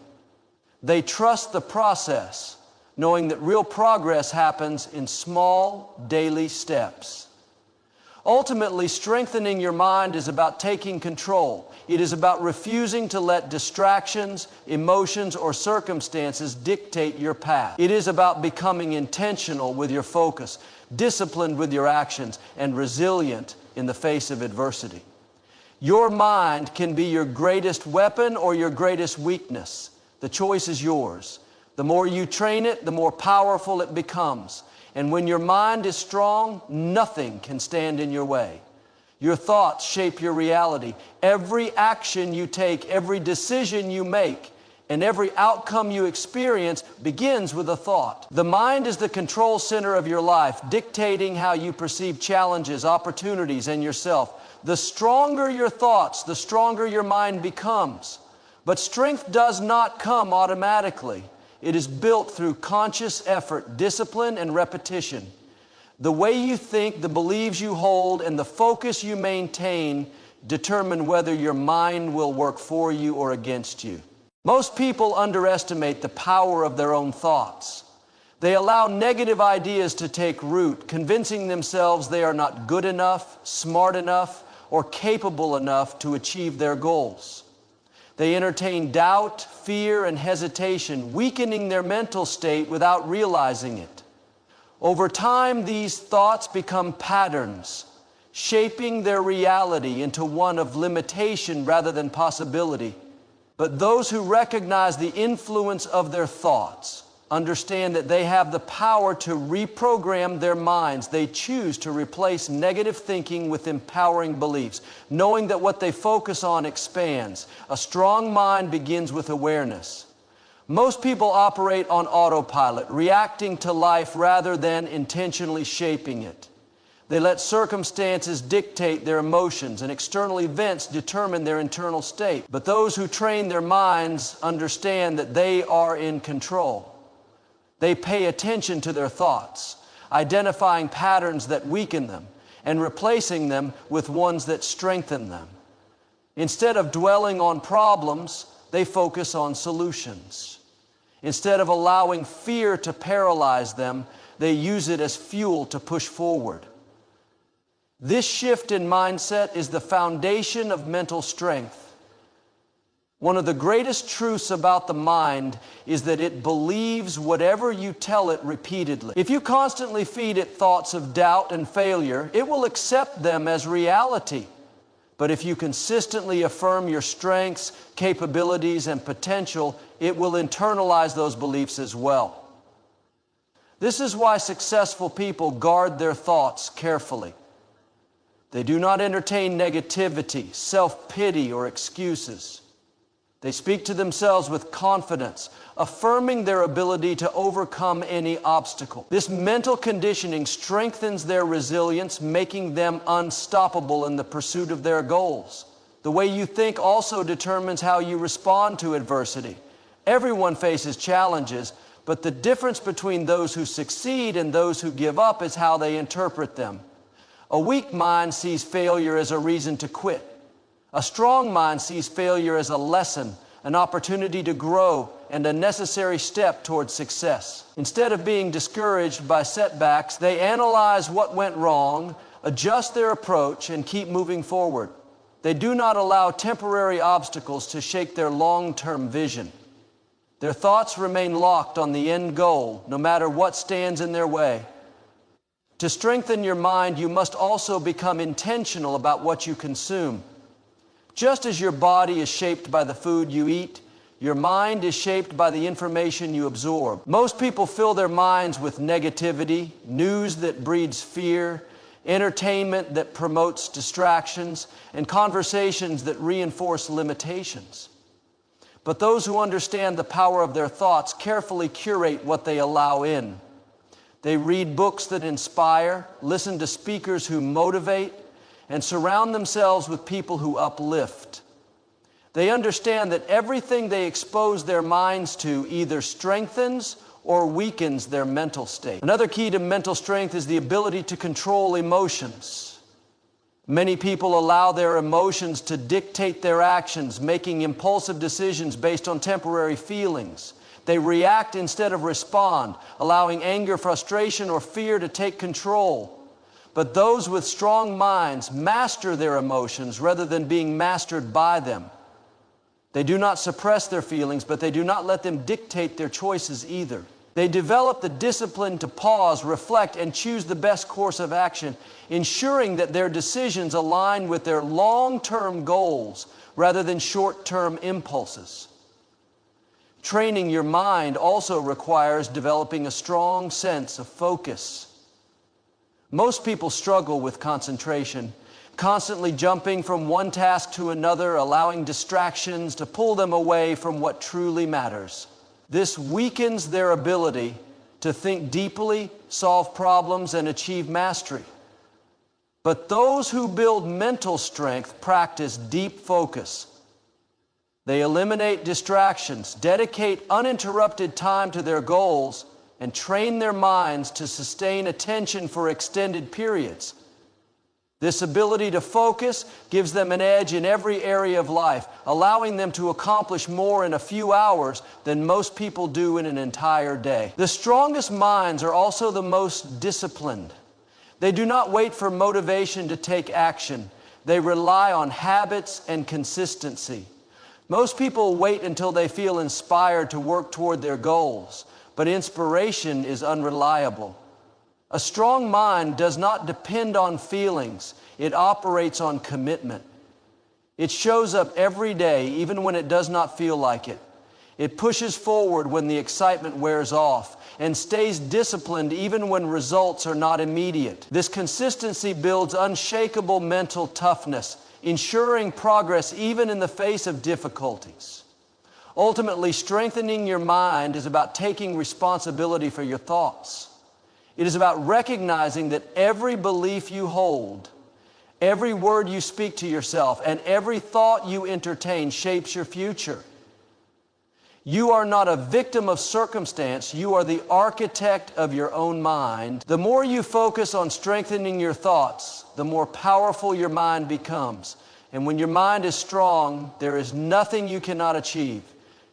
S1: They trust the process, knowing that real progress happens in small, daily steps. Ultimately, strengthening your mind is about taking control. It is about refusing to let distractions, emotions, or circumstances dictate your path. It is about becoming intentional with your focus, disciplined with your actions, and resilient in the face of adversity. Your mind can be your greatest weapon or your greatest weakness. The choice is yours. The more you train it, the more powerful it becomes. And when your mind is strong, nothing can stand in your way. Your thoughts shape your reality. Every action you take, every decision you make, and every outcome you experience begins with a thought. The mind is the control center of your life, dictating how you perceive challenges, opportunities, and yourself. The stronger your thoughts, the stronger your mind becomes. But strength does not come automatically. It is built through conscious effort, discipline, and repetition. The way you think, the beliefs you hold, and the focus you maintain determine whether your mind will work for you or against you. Most people underestimate the power of their own thoughts. They allow negative ideas to take root, convincing themselves they are not good enough, smart enough, or capable enough to achieve their goals. They entertain doubt, fear, and hesitation, weakening their mental state without realizing it. Over time, these thoughts become patterns, shaping their reality into one of limitation rather than possibility. But those who recognize the influence of their thoughts understand that they have the power to reprogram their minds. They choose to replace negative thinking with empowering beliefs, knowing that what they focus on expands. A strong mind begins with awareness. Most people operate on autopilot, reacting to life rather than intentionally shaping it. They let circumstances dictate their emotions, and external events determine their internal state. But those who train their minds understand that they are in control. They pay attention to their thoughts, identifying patterns that weaken them and replacing them with ones that strengthen them. Instead of dwelling on problems, they focus on solutions. Instead of allowing fear to paralyze them, they use it as fuel to push forward. This shift in mindset is the foundation of mental strength. One of the greatest truths about the mind is that it believes whatever you tell it repeatedly. If you constantly feed it thoughts of doubt and failure, it will accept them as reality. But if you consistently affirm your strengths, capabilities, and potential, it will internalize those beliefs as well. This is why successful people guard their thoughts carefully. They do not entertain negativity, self-pity, or excuses. They speak to themselves with confidence, affirming their ability to overcome any obstacle. This mental conditioning strengthens their resilience, making them unstoppable in the pursuit of their goals. The way you think also determines how you respond to adversity. Everyone faces challenges, but the difference between those who succeed and those who give up is how they interpret them. A weak mind sees failure as a reason to quit. A strong mind sees failure as a lesson, an opportunity to grow, and a necessary step towards success. Instead of being discouraged by setbacks, they analyze what went wrong, adjust their approach, and keep moving forward. They do not allow temporary obstacles to shake their long-term vision. Their thoughts remain locked on the end goal, no matter what stands in their way. To strengthen your mind, you must also become intentional about what you consume. Just as your body is shaped by the food you eat, your mind is shaped by the information you absorb. Most people fill their minds with negativity, news that breeds fear, entertainment that promotes distractions, and conversations that reinforce limitations. But those who understand the power of their thoughts carefully curate what they allow in. They read books that inspire, listen to speakers who motivate, and surround themselves with people who uplift. They understand that everything they expose their minds to either strengthens or weakens their mental state. Another key to mental strength is the ability to control emotions. Many people allow their emotions to dictate their actions, making impulsive decisions based on temporary feelings. They react instead of respond, allowing anger, frustration, or fear to take control. But those with strong minds master their emotions rather than being mastered by them. They do not suppress their feelings, but they do not let them dictate their choices either. They develop the discipline to pause, reflect, and choose the best course of action, ensuring that their decisions align with their long-term goals rather than short-term impulses. Training your mind also requires developing a strong sense of focus. Most people struggle with concentration, constantly jumping from one task to another, allowing distractions to pull them away from what truly matters. This weakens their ability to think deeply, solve problems, and achieve mastery. But those who build mental strength practice deep focus. They eliminate distractions, dedicate uninterrupted time to their goals, and train their minds to sustain attention for extended periods. This ability to focus gives them an edge in every area of life, allowing them to accomplish more in a few hours than most people do in an entire day. The strongest minds are also the most disciplined. They do not wait for motivation to take action. They rely on habits and consistency. Most people wait until they feel inspired to work toward their goals, but inspiration is unreliable. A strong mind does not depend on feelings. It operates on commitment. It shows up every day, even when it does not feel like it. It pushes forward when the excitement wears off and stays disciplined even when results are not immediate. This consistency builds unshakable mental toughness, ensuring progress even in the face of difficulties. Ultimately, strengthening your mind is about taking responsibility for your thoughts. It is about recognizing that every belief you hold, every word you speak to yourself, and every thought you entertain shapes your future. You are not a victim of circumstance. You are the architect of your own mind. The more you focus on strengthening your thoughts, the more powerful your mind becomes. And when your mind is strong, there is nothing you cannot achieve.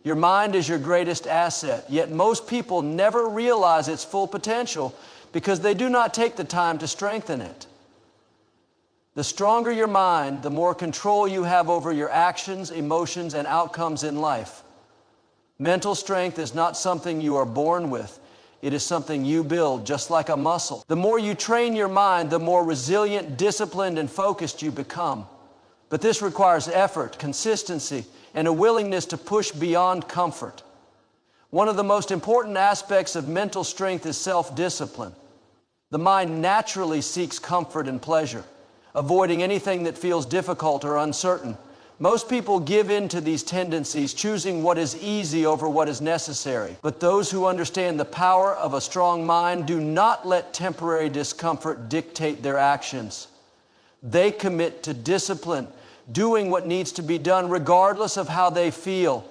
S1: Your mind is your greatest asset, yet most people never realize its full potential because they do not take the time to strengthen it. The stronger your mind, the more control you have over your actions, emotions, and outcomes in life. Mental strength is not something you are born with. It is something you build, just like a muscle. The more you train your mind, the more resilient, disciplined, and focused you become. But this requires effort, consistency, and a willingness to push beyond comfort. One of the most important aspects of mental strength is self-discipline. The mind naturally seeks comfort and pleasure, avoiding anything that feels difficult or uncertain. Most people give in to these tendencies, choosing what is easy over what is necessary. But those who understand the power of a strong mind do not let temporary discomfort dictate their actions. They commit to discipline, doing what needs to be done regardless of how they feel.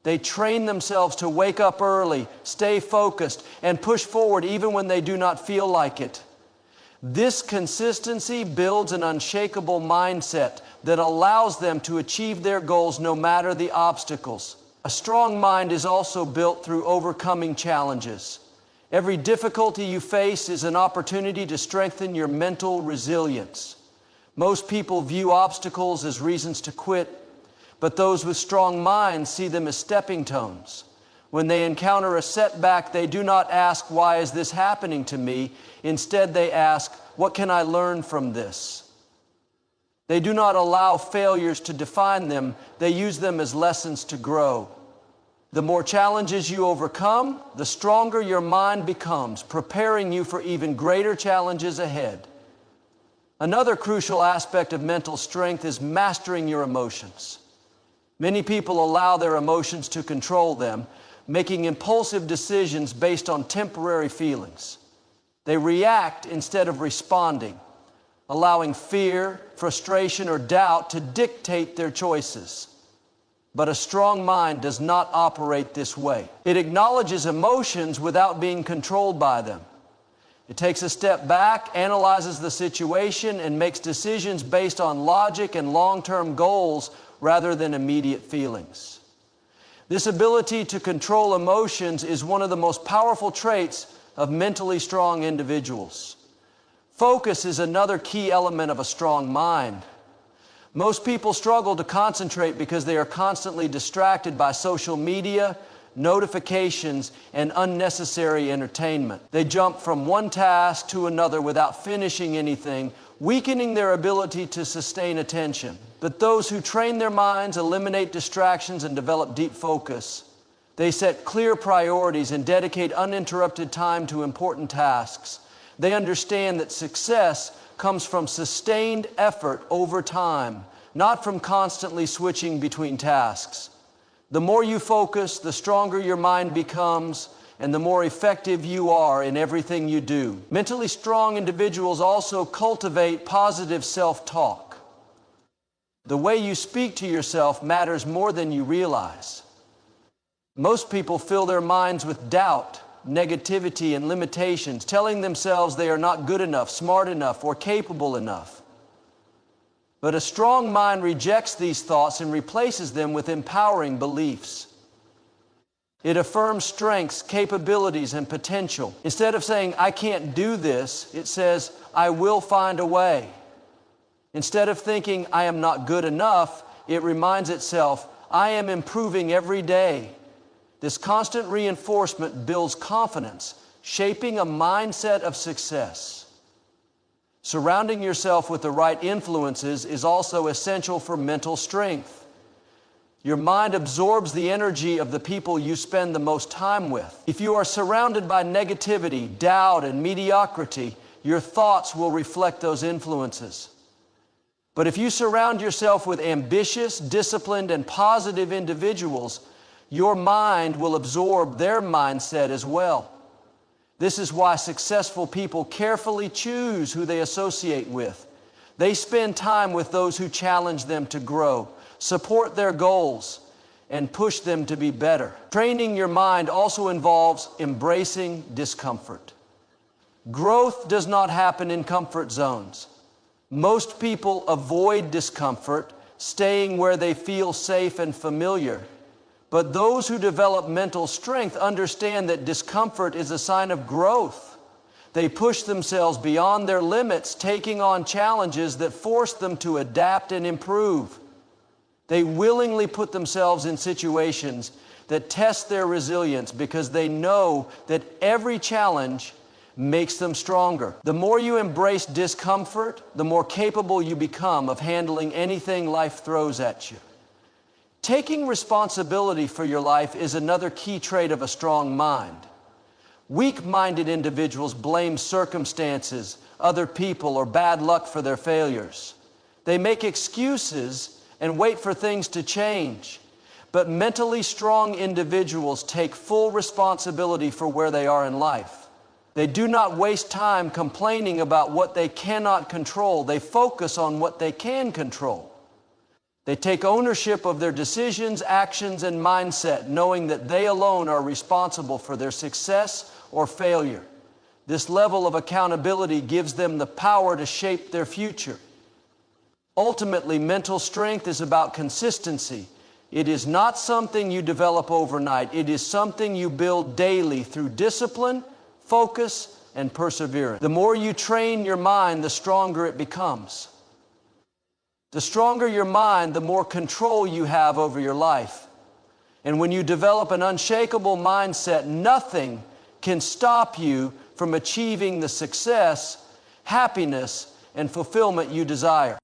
S1: They train themselves to wake up early, stay focused, and push forward even when they do not feel like it. This consistency builds an unshakable mindset that allows them to achieve their goals no matter the obstacles. A strong mind is also built through overcoming challenges. Every difficulty you face is an opportunity to strengthen your mental resilience. Most people view obstacles as reasons to quit, but those with strong minds see them as stepping stones. When they encounter a setback, they do not ask, "Why is this happening to me?" Instead, they ask, "What can I learn from this?" They do not allow failures to define them. They use them as lessons to grow. The more challenges you overcome, the stronger your mind becomes, preparing you for even greater challenges ahead. Another crucial aspect of mental strength is mastering your emotions. Many people allow their emotions to control them, making impulsive decisions based on temporary feelings. They react instead of responding, allowing fear, frustration, or doubt to dictate their choices. But a strong mind does not operate this way. It acknowledges emotions without being controlled by them. It takes a step back, analyzes the situation, and makes decisions based on logic and long-term goals rather than immediate feelings. This ability to control emotions is one of the most powerful traits of mentally strong individuals. Focus is another key element of a strong mind. Most people struggle to concentrate because they are constantly distracted by social media, notifications, and unnecessary entertainment. They jump from one task to another without finishing anything, weakening their ability to sustain attention. But those who train their minds, eliminate distractions, and develop deep focus, they set clear priorities and dedicate uninterrupted time to important tasks. They understand that success comes from sustained effort over time, not from constantly switching between tasks. The more you focus, the stronger your mind becomes, and the more effective you are in everything you do. Mentally strong individuals also cultivate positive self-talk. The way you speak to yourself matters more than you realize. Most people fill their minds with doubt, negativity, and limitations, telling themselves they are not good enough, smart enough, or capable enough. But a strong mind rejects these thoughts and replaces them with empowering beliefs. It affirms strengths, capabilities, and potential. Instead of saying, "I can't do this," it says, "I will find a way." Instead of thinking, "I am not good enough," it reminds itself, "I am improving every day." This constant reinforcement builds confidence, shaping a mindset of success. Surrounding yourself with the right influences is also essential for mental strength. Your mind absorbs the energy of the people you spend the most time with. If you are surrounded by negativity, doubt, and mediocrity, your thoughts will reflect those influences. But if you surround yourself with ambitious, disciplined, and positive individuals, your mind will absorb their mindset as well. This is why successful people carefully choose who they associate with. They spend time with those who challenge them to grow, support their goals, and push them to be better. Training your mind also involves embracing discomfort. Growth does not happen in comfort zones. Most people avoid discomfort, staying where they feel safe and familiar. But those who develop mental strength understand that discomfort is a sign of growth. They push themselves beyond their limits, taking on challenges that force them to adapt and improve. They willingly put themselves in situations that test their resilience because they know that every challenge makes them stronger. The more you embrace discomfort, the more capable you become of handling anything life throws at you. Taking responsibility for your life is another key trait of a strong mind. Weak-minded individuals blame circumstances, other people, or bad luck for their failures. They make excuses and wait for things to change. But mentally strong individuals take full responsibility for where they are in life. They do not waste time complaining about what they cannot control. They focus on what they can control. They take ownership of their decisions, actions, and mindset, knowing that they alone are responsible for their success or failure. This level of accountability gives them the power to shape their future. Ultimately, mental strength is about consistency. It is not something you develop overnight. It is something you build daily through discipline, focus, and perseverance. The more you train your mind, the stronger it becomes. The stronger your mind, the more control you have over your life. And when you develop an unshakable mindset, nothing can stop you from achieving the success, happiness, and fulfillment you desire.